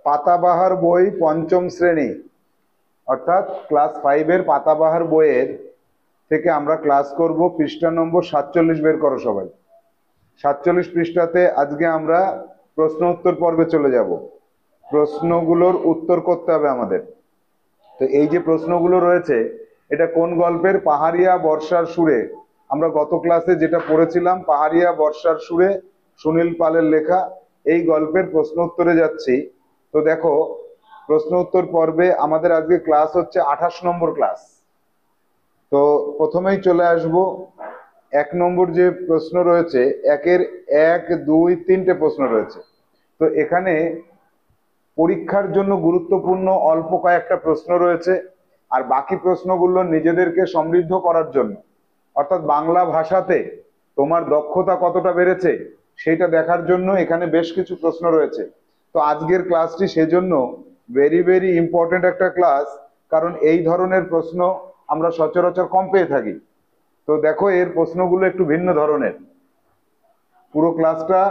পাতাবাহার বই পঞ্চম শ্রেণী অর্থাৎ ক্লাস 5-এর পাতাবাহার বইয়ের থেকে আমরা ক্লাস করব পৃষ্ঠা নম্বর 47 বের করো সবাই। 47 পৃষ্ঠাতে আজকে আমরা প্রশ্ন উত্তর পর্বে চলে যাব। প্রশ্নগুলোর উত্তর করতে হবে আমাদের। তো এই যে প্রশ্নগুলো রয়েছে এটা কোন গল্পের? পাহাড়িয়া বর্ষার সুরে। আমরা গত ক্লাসে যেটা পড়েছিলাম পাহাড়িয়া বর্ষার সুরে, সুনীল পালের লেখা এই গল্পের প্রশ্ন উত্তরে যাচ্ছি। তো দেখো প্রশ্ন উত্তর পর্বে আমাদের আজকে ক্লাস হচ্ছে 28 নম্বর ক্লাস। তো প্রথমেই চলে আসব 1 নম্বর যে প্রশ্ন রয়েছে, 1-এর 1, 2, 3টে প্রশ্ন রয়েছে। তো এখানে পরীক্ষার জন্য গুরুত্বপূর্ণ অল্প কয়েকটা প্রশ্ন রয়েছে, আর বাকি প্রশ্নগুলো নিজেদেরকে সমৃদ্ধ করার জন্য, অর্থাৎ বাংলা ভাষাতে তোমার দক্ষতা কতটা বেড়েছে সেটা দেখার জন্য এখানে বেশ কিছু প্রশ্ন রয়েছে। তো আজকের ক্লাসটি সেজন্য ভেরি ভেরি ইম্পর্টেন্ট একটা ক্লাস, কারণ এই ধরনের প্রশ্ন আমরা সচরাচর কম পেয়ে থাকি। তো দেখো এর প্রশ্নগুলো একটু ভিন্ন ধরনের। পুরো ক্লাসটা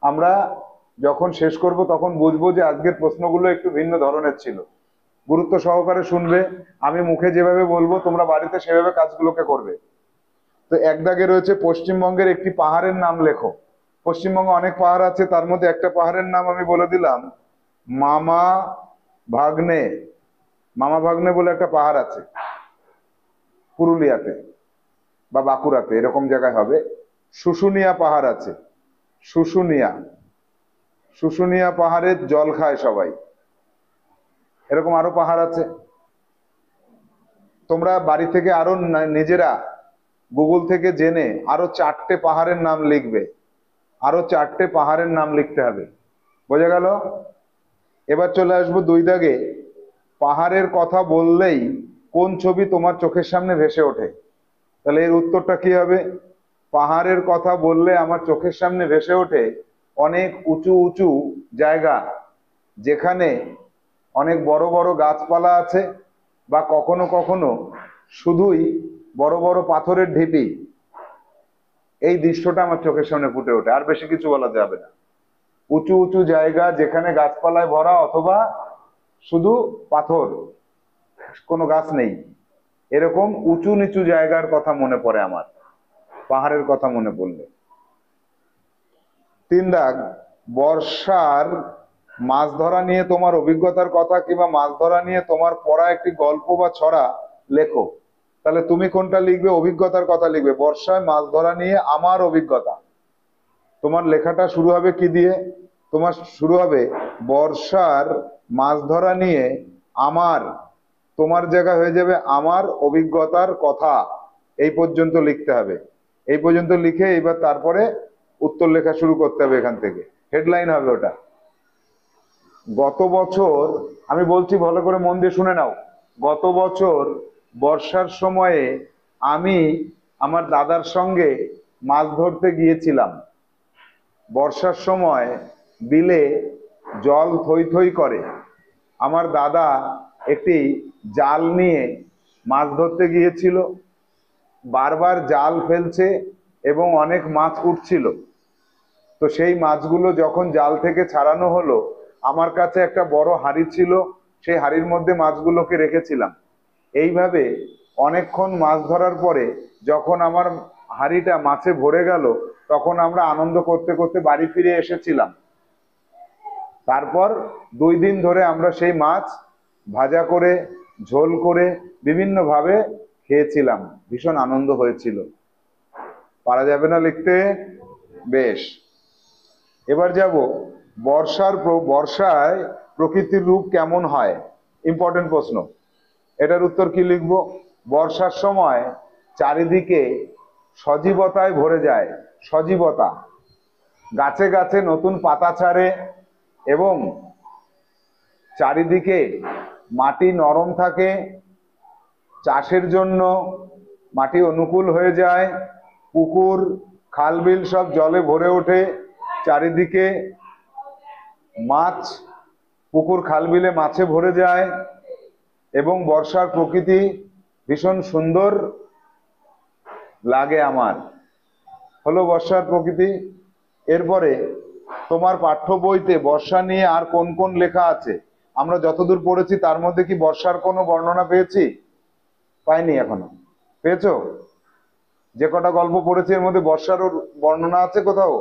আমরা যখন শেষ করব তখন বুঝবো যে আজকের প্রশ্নগুলো একটু ভিন্ন ধরনের ছিল। গুরুত্ব সহকারে শুনবে, আমি মুখে যেভাবে বলবো তোমরা বাড়িতে সেভাবে কাজগুলোকে করবে। তো 1 দাগে রয়েছে পশ্চিমবঙ্গের একটি পাহাড়ের নাম লেখো। পশ্চিমবঙ্গে অনেক পাহাড় আছে, তার মধ্যে একটা পাহাড়ের নাম আমি বলে দিলাম, মামা ভাগ্নে। মামা ভাগ্নে বলে একটা পাহাড় আছে পুরুলিয়াতে বা বাঁকুড়াতে, এরকম জায়গায় হবে। শুশুনিয়া পাহাড় আছে, শুশুনিয়া। শুশুনিয়া পাহাড়ের জল খায় সবাই। এরকম আরো পাহাড় আছে। তোমরা বাড়ি থেকে আরো নিজেরা গুগল থেকে জেনে আরো 4টে পাহাড়ের নাম লিখবে। আরো 4টে পাহাড়ের নাম লিখতে হবে। বোঝা গেল? এবার চলে আসবো 2 দাগে, পাহাড়ের কথা বললেই কোন ছবি তোমার চোখের সামনে ভেসে ওঠে? তাহলে এর উত্তরটা কি হবে? পাহাড়ের কথা বললে আমার চোখের সামনে ভেসে ওঠে অনেক উঁচু উঁচু জায়গা, যেখানে অনেক বড় বড় গাছপালা আছে, বা কখনো কখনো শুধুই বড় বড় পাথরের ঢিপি। এই দৃশ্যটা আমার চোখের সামনে ফুটে ওঠে, আর বেশি কিছু বলা যাবে না। উঁচু উঁচু জায়গা যেখানে গাছপালায় ভরা, অথবা শুধু পাথর, কোনো গাছ নেই, এরকম উঁচু নিচু জায়গার কথা মনে পড়ে আমার পাহাড়ের কথা মনে পড়লে। 3 দাগ, বর্ষার মাছ ধরা নিয়ে তোমার অভিজ্ঞতার কথা কিংবা মাছ ধরা নিয়ে তোমার পড়া একটি গল্প বা ছড়া লেখো। তাহলে তুমি কোনটা লিখবে? অভিজ্ঞতার কথা লিখবে। বর্ষায় মাছ ধরা নিয়ে আমার অভিজ্ঞতা। তোমার লেখাটা শুরু হবে কি দিয়ে? তোমার শুরু হবে বর্ষার মাছ ধরা নিয়ে আমার, তোমার জায়গা হয়ে যাবে আমার অভিজ্ঞতার কথা। এই পর্যন্ত লিখতে হবে। এই পর্যন্ত লিখে এবার তারপরে উত্তর লেখা শুরু করতে হবে। এখান থেকে হেডলাইন হবে ওটা। গত বছর, আমি বলছি ভালো করে মন দিয়ে শুনে নাও, গত বছর বর্ষার সময়ে আমি আমার দাদার সঙ্গে মাছ ধরতে গিয়েছিলাম। বর্ষার সময় বিলে জল থই থই করে। আমার দাদা একটি জাল নিয়ে মাছ ধরতে গিয়েছিল, বারবার জাল ফেলছে এবং অনেক মাছ উঠছিল। তো সেই মাছগুলো যখন জাল থেকে ছাড়ানো হলো, আমার কাছে একটা বড় হাঁড়ি ছিল, সেই হাঁড়ির মধ্যে মাছগুলোকে রেখেছিলাম। এইভাবে অনেকক্ষণ মাছ ধরার পরে যখন আমার হাঁড়িটা মাছে ভরে গেল, তখন আমরা আনন্দ করতে করতে বাড়ি ফিরে এসেছিলাম। তারপর 2 দিন ধরে আমরা সেই মাছ ভাজা করে, ঝোল করে বিভিন্নভাবে খেয়েছিলাম। ভীষণ আনন্দ হয়েছিল। পারা যাবে না লিখতে? বেশ, এবার যাব বর্ষায় প্রকৃতির রূপ কেমন হয়। ইম্পর্টেন্ট প্রশ্ন। এটার উত্তর কি লিখব? বর্ষার সময় চারিদিকে সজীবতায় ভরে যায়। সজীবতা, গাছে গাছে নতুন পাতা ছাড়ে এবং চারিদিকে মাটি নরম থাকে, চাষের জন্য মাটি অনুকূল হয়ে যায়, পুকুর খাল বিল সব জলে ভরে ওঠে, চারিদিকে মাছ, পুকুর খাল বিলে মাছে ভরে যায় এবং বর্ষার প্রকৃতি ভীষণ সুন্দর লাগে আমার। হলো বর্ষার প্রকৃতি। এরপরে তোমার পাঠ্য বইতে বর্ষা নিয়ে আর কোন কোন লেখা আছে? আমরা যতদূর পড়েছি তার মধ্যে কি বর্ষার কোনো বর্ণনা পেয়েছি? পাইনি এখনো। পেয়েছো? যে কটা গল্প পড়েছি এর মধ্যে বর্ষার বর্ণনা আছে কোথাও?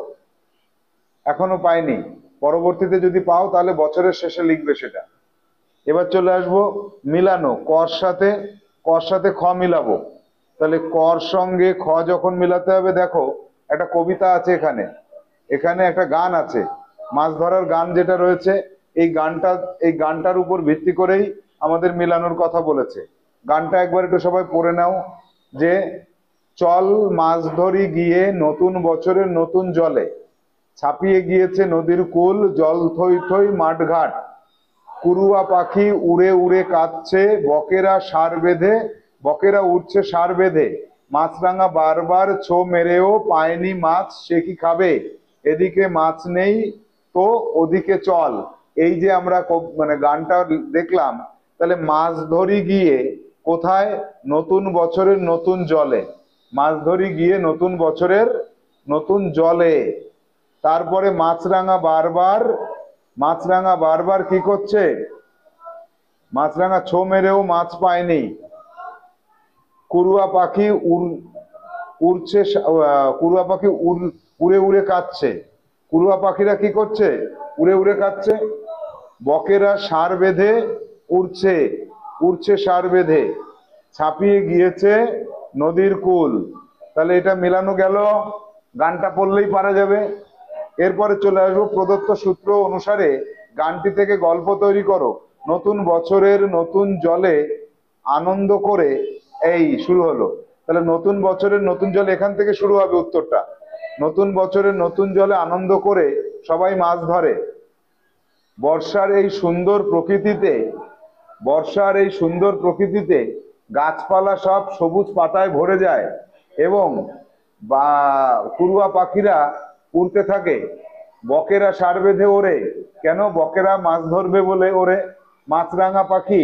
এখনো পাইনি। পরবর্তীতে যদি পাও তাহলে বছরের শেষে লিখবে সেটা। এবার চলে আসবো মিলানো। কর সাথে খ মিলাবো। তাহলে কর সঙ্গে খ যখন মিলাতে হবে, দেখো একটা কবিতা আছে এখানে, এখানে একটা গান আছে, মাছ ধরার গান যেটা রয়েছে, এই গানটার উপর ভিত্তি করেই আমাদের মিলানোর কথা বলেছে। গানটা একবার একটু সবাই পড়ে নাও। যে চল মাছ ধরি গিয়ে নতুন বছরের নতুন জলে, ছাপিয়ে গিয়েছে নদীর কুল, জল থই থই মাঠ ঘাট, কুরুয়া পাখি উড়ে উড়ে কাঁদছে, বকেরা উঠছে সার বেঁধে, মাছরাঙা বারবার ছো মেরেও পায়নি মাছ, সে কি খাবে? এদিকে মাছ নেই তো ওদিকে চল। এই যে আমরা মানে গানটা দেখলাম, তাহলে মাছ ধরি গিয়ে কোথায়? নতুন বছরের নতুন জলে। মাছ ধরি গিয়ে নতুন বছরের নতুন জলে। তারপরে মাছরাঙা বারবার কি করছে? মাছরাঙা ছো মেরেও মাছ পায়নি। কুরুয়া পাখি উড়ছে, কুরুয়া পাখি উড়ে উড়ে কাঁদছে। কুরুয়া পাখিরা কি করছে? উড়ে উড়ে কাঁদছে। বকেরা সার বেঁধে উড়ছে সার বেঁধে, ছাপিয়ে গিয়েছে নদীর কুল। তাহলে এটা মেলানো গেল, গানটা পড়লেই পারা যাবে। এরপরে চলে আসবো প্রদত্ত সূত্র অনুসারে গানটি থেকে গল্প তৈরি করো। নতুন বছরের নতুন জলে আনন্দ করে, এই শুরু হলো। তাহলে নতুন বছরের নতুন জলে এখান থেকে শুরু হবে উত্তরটা। নতুন বছরের নতুন জলে আনন্দ করে সবাই মাছ ধরে। বর্ষার এই সুন্দর প্রকৃতিতে গাছপালা সব সবুজ পাতায় ভরে যায় এবং কুরুয়া পাখিরা উড়তে থাকে। বকেরা সার বেঁধে ওড়ে। কেন? বকেরা মাছ ধরবে বলে ওরে। মাছরাঙা পাখি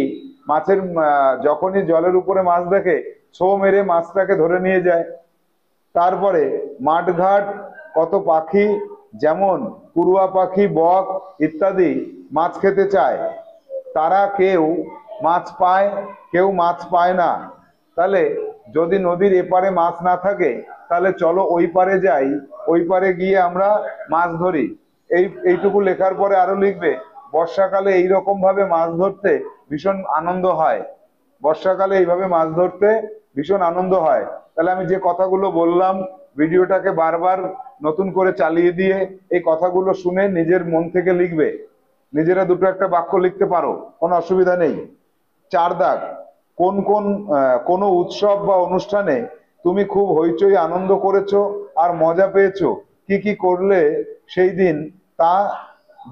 যখনই জলের উপরে মাছ দেখে ছো মেরে মাছটাকে ধরে নিয়ে যায়। তারপরে মাঠঘাট কত পাখি, যেমন কুরুয়া পাখি, বক ইত্যাদি মাছ খেতে চায়। তারা কেউ মাছ পায়, কেউ মাছ পায় না। তাহলে যদি নদীর এপারে মাছ না থাকে তাহলে চলো ওই পারে যাই, ওই পারে গিয়ে আমরা মাছ ধরি। এইটুকু লেখার পরে আরো লিখবে বর্ষাকালে এইরকম ভাবে মাছ ধরতে ভীষণ আনন্দ হয়। বর্ষাকালে এইভাবে মাছ ধরতে ভীষণ আনন্দ হয়। তাহলে আমি যে কথাগুলো বললাম, ভিডিওটাকে বারবার নতুন করে চালিয়ে দিয়ে এই কথাগুলো শুনে নিজের মন থেকে লিখবে। নিজেরা দুটো একটা বাক্য লিখতে পারো, কোনো অসুবিধা নেই। 4 দাগ, কোনো উৎসব বা অনুষ্ঠানে তুমি খুব হইচই আনন্দ করেছো আর মজা পেয়েছো, কি কি করলে সেই দিন তা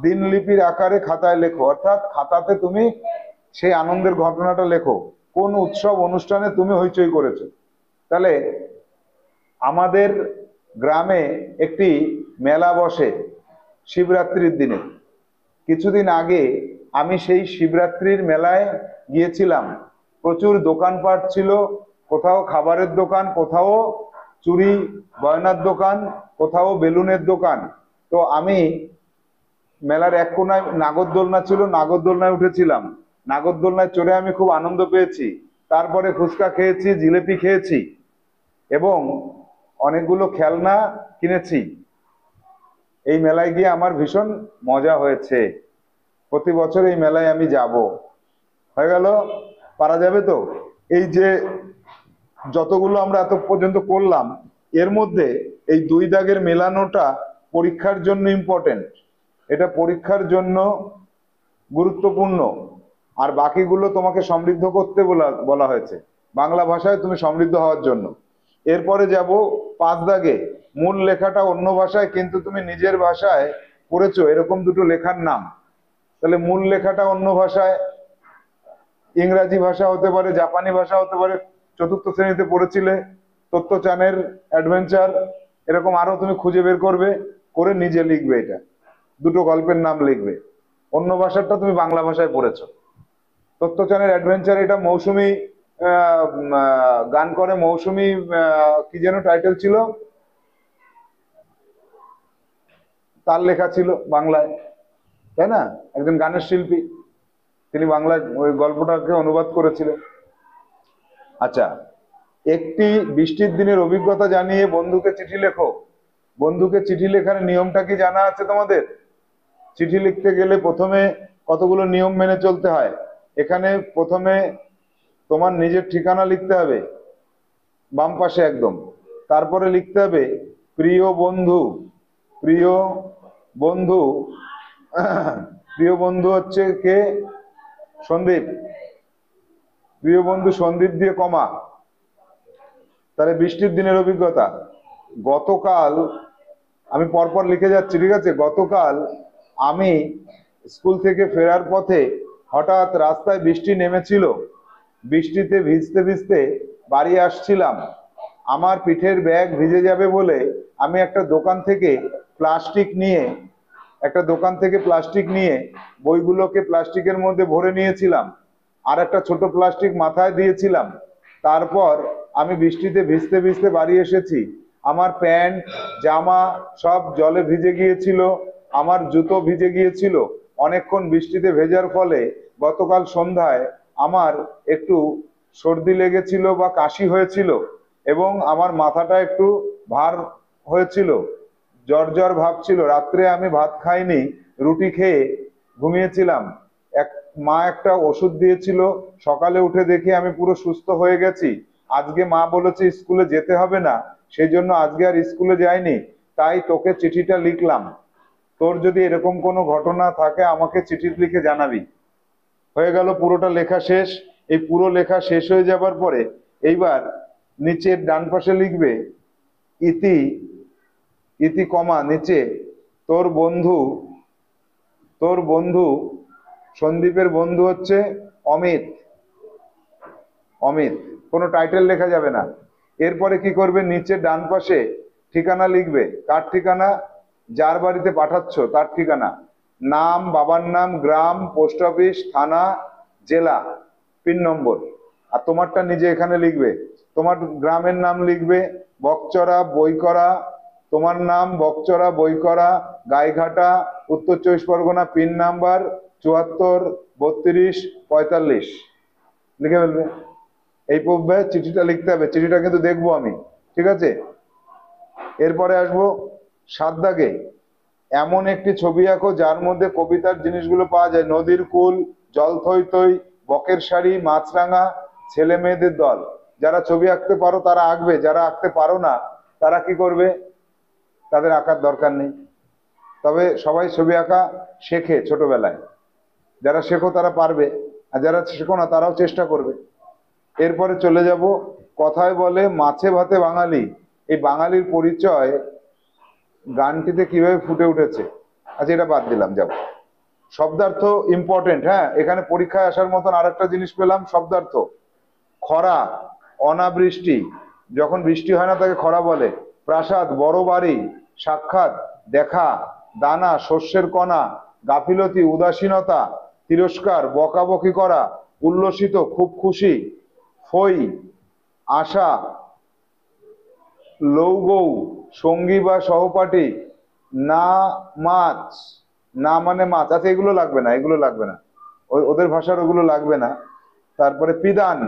দিনলিপির আকারে খাতায় লেখো। অর্থাৎ খাতাতে তুমি সেই আনন্দের ঘটনাটা লেখো। কোন উৎসব অনুষ্ঠানে তুমি হইচই করেছো। তাহলে আমাদের গ্রামে একটি মেলা বসে শিবরাত্রির দিনে। কিছুদিন আগে আমি সেই শিবরাত্রির মেলায় গিয়েছিলাম। প্রচুর দোকানপাট ছিল, কোথাও খাবারের দোকান, কোথাও চুড়ি গয়নার দোকান, কোথাও বেলুনের দোকান। তো আমি মেলার এক কোনায় নাগরদোলনা ছিল, নাগরদোলনায় উঠেছিলাম। নাগরদোলনায় চড়ে আমি খুব আনন্দ পেয়েছি। তারপরে ফুচকা খেয়েছি, জিলেপি খেয়েছি এবং অনেকগুলো খেলনা কিনেছি। এই মেলায় গিয়ে আমার ভীষণ মজা হয়েছে। প্রতি বছর এই মেলায় আমি যাব। হয়ে গেল? পারা যাবে তো? এই যে যতগুলো আমরা এত পর্যন্ত করলাম, এর মধ্যে এই 2 দাগের মেলানোটা পরীক্ষার জন্য ইম্পর্টেন্ট। এটা পরীক্ষার জন্য গুরুত্বপূর্ণ। আর বাকিগুলো তোমাকে সমৃদ্ধ করতে বলা হয়েছে, বাংলা ভাষায় তুমি সমৃদ্ধ হওয়ার জন্য। এরপরে যাব 5 দাগে, মূল লেখাটা অন্য ভাষায় কিন্তু তুমি নিজের ভাষায় পড়েছো এরকম দুটো লেখার নাম। তাহলে মূল লেখাটা অন্য ভাষায়, ইংরাজি ভাষা হতে পারে, জাপানি ভাষা হতে পারে। 4র্থ শ্রেণীতে পড়েছিলে তত্ত্বচানের অ্যাডভেঞ্চার, এরকম আরো তুমি খুঁজে বের করবে, করে নিজে লিখবে। এটা দুটো গল্পের নাম লিখবে। অন্য ভাষাটা তুমি বাংলা ভাষায় পড়েছো। তত্ত্বচানের অ্যাডভেঞ্চার, এটা মৌসুমী গান করে, মৌসুমী কি যেন টাইটেল ছিল, তার লেখা ছিল বাংলায়, তাই না? একজন গানের শিল্পী, তিনি বাংলায় ওই গল্পটাকে অনুবাদ করেছিলেন। আচ্ছা, একটি বৃষ্টির দিনের অভিজ্ঞতা জানিয়ে বন্ধুকে চিঠি লেখো। বন্ধুকে চিঠি লেখার নিয়মটা কি জানা আছে তোমাদের? চিঠি লিখতে গেলে প্রথমে কতগুলো নিয়ম মেনে চলতে হয়। এখানে প্রথমে তোমার নিজের ঠিকানা লিখতে হবে বাম পাশে একদম, তারপরে লিখতে হবে প্রিয় বন্ধু। প্রিয় বন্ধু, প্রিয় বন্ধু হচ্ছে কে? সন্দীপ। প্রিয় বন্ধু সন্দীপ দিয়ে কমা। তাহলে বৃষ্টির দিনের অভিজ্ঞতা, গতকাল, আমি পরপর লিখে যাচ্ছি, ঠিক আছে? গতকাল আমি স্কুল থেকে ফেরার পথে হঠাৎ রাস্তায় বৃষ্টি নেমেছিল। বৃষ্টিতে ভিজতে ভিজতে বাড়ি আসছিলাম। আমার পিঠের ব্যাগ ভিজে যাবে বলে আমি একটা দোকান থেকে প্লাস্টিক নিয়ে বইগুলোকে প্লাস্টিকের মধ্যে ভরে নিয়েছিলাম, আর একটা ছোট প্লাস্টিক মাথায় দিয়েছিলাম। তারপর আমি বৃষ্টিতে ভিজতে ভিজতে বাড়ি এসেছি। আমার প্যান্ট জামা সব জলে ভিজে গিয়েছিল, আমার জুতো ভিজে গিয়েছিল। অনেকক্ষণ বৃষ্টিতে ভেজার ফলে গতকাল সন্ধ্যায় আমার একটু সর্দি লেগেছিল বা কাশি হয়েছিল, এবং আমার মাথাটা একটু ভার হয়েছিল, জ্বর জ্বর ভাব ছিল। রাত্রে আমি ভাত খাইনি, রুটি খেয়ে ঘুমিয়েছিলাম। মা একটা ওষুধ দিয়েছিল, সকালে উঠে দেখি আমি পুরো সুস্থ হয়ে গেছি। আজকে মা বলেছে স্কুলে যেতে হবে না, সেই জন্য আজকে আর স্কুলে যাইনি, তাই তোকে চিঠিটা লিখলাম। তোর যদি এরকম কোনো ঘটনা থাকে আমাকে চিঠি লিখে জানাবি। হয়ে গেল, পুরোটা লেখা শেষ। এই পুরো লেখা শেষ হয়ে যাবার পরে এইবার নিচের ডান পাশে লিখবে ইতি, ইতি কমা নিচে তোর বন্ধু সন্দীপের বন্ধু হচ্ছে অমিত। অমিত, কোনো টাইটেল লেখা যাবে না। এরপরে কি করবে, নিচে ডান পাশে ঠিকানা লিখবে। কার ঠিকানা? যার বাড়িতে পাঠাচ্ছ তার ঠিকানা, নাম, বাবার নাম, গ্রাম, পোস্ট অফিস, থানা, জেলা, পিন নম্বর। আর তোমারটা নিজে এখানে লিখবে। তোমার গ্রামের নাম লিখবে বকচরা বইকরা, তোমার নাম বকচরা বইকরা, গাইঘাটা, উত্তর 24 পরগনা, পিন নাম্বার 74 32 45 লিখে ফেলবে। এই পূর্বে চিঠিটা লিখতে হবে, চিঠিটা কিন্তু দেখবো আমি, ঠিক আছে? এরপরে আসবো 7 দাগে, এমন একটি ছবি আঁকো যার মধ্যে কবিতার জিনিসগুলো পাওয়া যায়। নদীর কূল, জল থই থই, বকের শাড়ি, মাছরাঙা, ছেলে মেয়েদের দল। যারা ছবি আঁকতে পারো তারা আঁকবে, যারা আঁকতে পারো না তারা কি করবে? তাদের আঁকার দরকার নেই। তবে সবাই ছবি আঁকা শেখে ছোটবেলায়, যারা শেখো তারা পারবে, আর যারা শেখো না তারাও চেষ্টা করবে। এরপরে চলে যাব, কথায় বলে মাছে ভাতে বাঙালি। এই বাঙালির পরিচয় গানটিতে কিভাবে ফুটে উঠেছে। আচ্ছা, এটা বাদ দিলাম, যাব। শব্দার্থ ইম্পর্টেন্ট, হ্যাঁ, এখানে পরীক্ষায় আসার মতন আরেকটা জিনিস পেলাম, শব্দার্থ। খরা, অনাবৃষ্টি, যখন বৃষ্টি হয় না তাকে খরা বলে। প্রাসাদ, বড় বাড়ি। সাক্ষাৎ, দেখা। দানা, শস্যের কণা। গাফিলতি, উদাসীনতা। তিরস্কার, বকাবকি করা। উল্লসিত, খুব খুশি। ফই, আশা। লৌগৌ, সঙ্গী বা সহপাঠী। না মাছ, না মানে মাছ। আচ্ছা, এগুলো লাগবে না, এগুলো লাগবে না, ওদের ভাষার ওগুলো লাগবে না। তারপরে পিদান,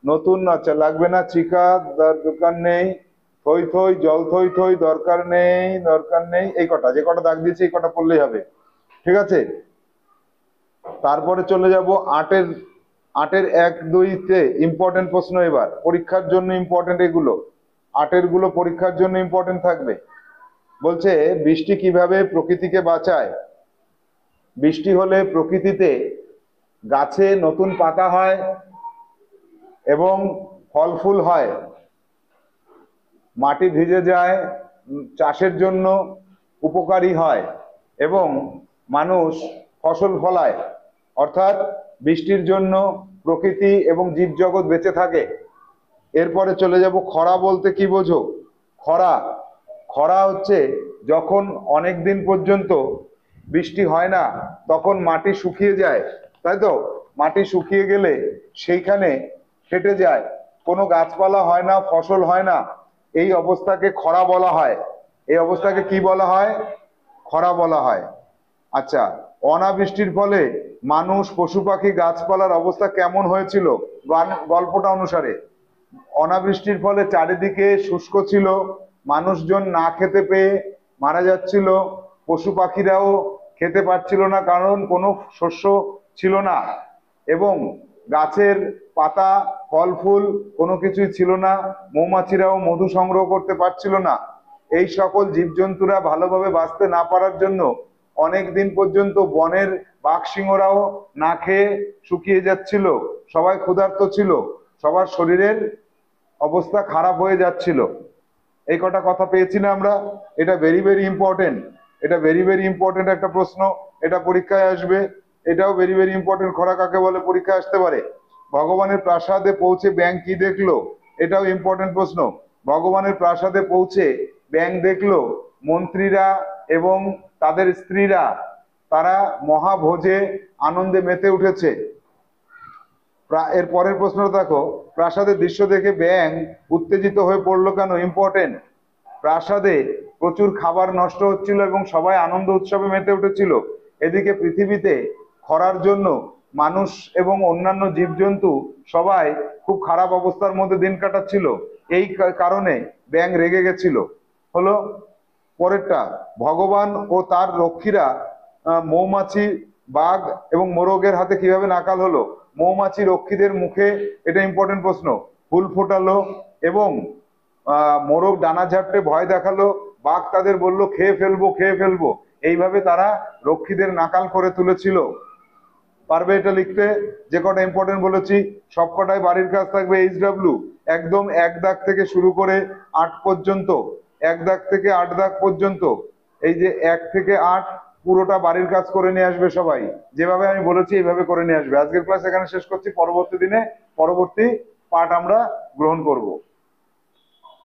নতুন, আচ্ছা লাগবে না। চিকা, দরকার নেই। থই থই, জল থই থই, দরকার নেই, দরকার নেই। এই কটা, যে কটা দাগ দিয়েছি এই কটা পড়লেই হবে, ঠিক আছে? তারপরে চলে যাব আটের 1-2-তে ইম্পর্টেন্ট প্রশ্ন। এবার পরীক্ষার জন্য ইম্পর্টেন্ট এগুলো, আটের গুলো পরীক্ষার জন্য ইম্পর্টেন্ট থাকবে। বলছে বৃষ্টি কিভাবে প্রকৃতিকে বাঁচায়। বৃষ্টি হলে প্রকৃতিতে গাছে নতুন পাতা হয় এবং ফল ফুল হয়, মাটি ভিজে যায়, চাষের জন্য উপকারী হয় এবং মানুষ ফসল ফলায়। অর্থাৎ বৃষ্টির জন্য প্রকৃতি এবং জীবজগৎ বেঁচে থাকে। এরপরে চলে যাব, খরা বলতে কি বোঝো? খরা, খরা হচ্ছে যখন অনেক দিন পর্যন্ত বৃষ্টি হয় না, তখন মাটি শুকিয়ে যায়, তাই তো? মাটি শুকিয়ে গেলে সেইখানে ফেটে যায়, কোনো গাছপালা হয় না, ফসল হয় না। এই অবস্থাকে খরা বলা হয়। এই অবস্থাকে কি বলা হয়? খরা বলা হয়। আচ্ছা, অনাবৃষ্টির ফলে মানুষ, পশু পাখি, গাছপালার অবস্থা কেমন হয়েছিল গল্পটা অনুসারে? অনাবৃষ্টির ফলে চারিদিকে শুষ্ক ছিল, মানুষজন না খেতে পেয়ে মারা যাচ্ছিল, পশু পাখিরাও খেতে পারছিল না কারণ কোনো শস্য ছিল না, এবং গাছের পাতা, ফল ফুল কোনো কিছুই ছিল না, মৌমাছিরাও মধু সংগ্রহ করতে পারছিল না। এই সকল জীবজন্তুরা ভালোভাবে বাঁচতে না পারার জন্য অনেক দিন পর্যন্ত বনের বাঘ সিংহরাও না খেয়ে শুকিয়ে যাচ্ছিল, সবাই ক্ষুধার্ত ছিল, সবার শরীরের অবস্থা খারাপ হয়ে যাচ্ছিল। এই কটা কথা পেয়েছি না আমরা? এটা ভেরি ভেরি ইম্পর্টেন্ট, এটা ভেরি ভেরি ইম্পর্টেন্ট একটা প্রশ্ন, এটা পরীক্ষায় আসবে। এটাও ভেরি ভেরি ইম্পর্টেন্ট, খরা কাকে বলে পরীক্ষায় আসতে পারে। ভগবানের প্রাসাদে পৌঁছে ব্যাঙ কি দেখলো? এটাও ইম্পর্টেন্ট প্রশ্ন। ভগবানের প্রাসাদে পৌঁছে ব্যাঙ দেখলো মন্ত্রীরা এবং তাদের স্ত্রীরা, তারা মহাভোজে আনন্দে মেতে উঠেছে। এর পরের প্রশ্নটা দেখো, প্রাসাদের দৃশ্য দেখে ব্যাঙ উত্তেজিত হয়ে পড়লো কেন? ইম্পর্টেন্ট। প্রাসাদে প্রচুর খাবার নষ্ট হচ্ছিল এবং সবাই আনন্দ উৎসবে মেতে উঠেছিল। এদিকে পৃথিবীতে খরার জন্য মানুষ এবং অন্যান্য জীবজন্তু সবাই খুব খারাপ অবস্থার মধ্যে দিন কাটাচ্ছিল। এই কারণে ব্যাঙ রেগে গেছিল। হলো। পরেরটা, ভগবান ও তার রক্ষীরা মৌমাছি, বাঘ এবং মোরগের হাতে কিভাবে নাকাল হলো? মৌমাছি রক্ষীদের মুখে, এটা ইম্পর্টেন্ট প্রশ্ন, ফুল ফোটালো এবং মোরগ ডানা ঝাপটে ভয় দেখালো, বাঘ তাদের বলল খেয়ে ফেলবো খেয়ে ফেলবো। এইভাবে তারা রক্ষীদের নাকাল করে তুলেছিল। পারবে এটা লিখতে? যে কটা ইম্পর্টেন্ট বলেছি সব কটাই বাড়ির কাজ থাকবে। HW একদম 1 দাগ থেকে শুরু করে 8 পর্যন্ত, 1 দাগ থেকে 8 দাগ পর্যন্ত, এই যে 1 থেকে 8 পুরোটা বাড়ির কাজ করে নিয়ে আসবে সবাই, যেভাবে আমি বলেছি এইভাবে করে নিয়ে আসবে। আজকের ক্লাস এখানে শেষ করছি, পরবর্তী দিনে পরবর্তী পার্ট আমরা গ্রহণ করব।